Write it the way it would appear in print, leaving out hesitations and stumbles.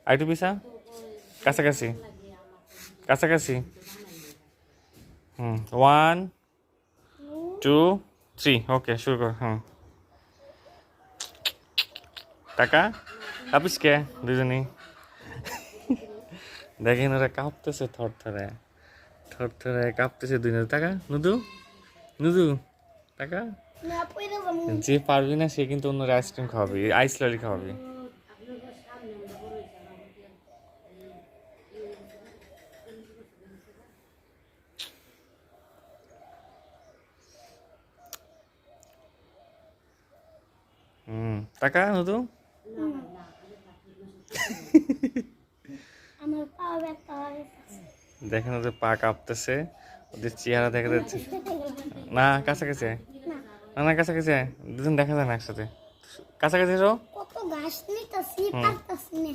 আইটু পিসা কাছাকাছি কাছাকাছি 1 2 3 ওকে শুরু কর টাকা কাঁপিস কে দুজনেই দেখেন ওরা কাঁপতেছে থরথরে থরথরে কাঁপতেছে দুই টাকা নুদু নুদু টাকা যে পারবি না সে কিন্তু অন্য আইসক্রিম খাওয়াবি আইস ললি খাওয়াবি টাকা নুদু আমার পা ব্যথা হয়ে গেছে। দেখেন ওদের পা কাঁপতেছে ওদের চেহারা দেখা যাচ্ছে না কাছাকাছি আয়। না না কাছাকাছি আয়। দুজন দেখা যায় না একসাথে কাছাকাছি এসো কত ঘাস নিতেছি পারতাছি না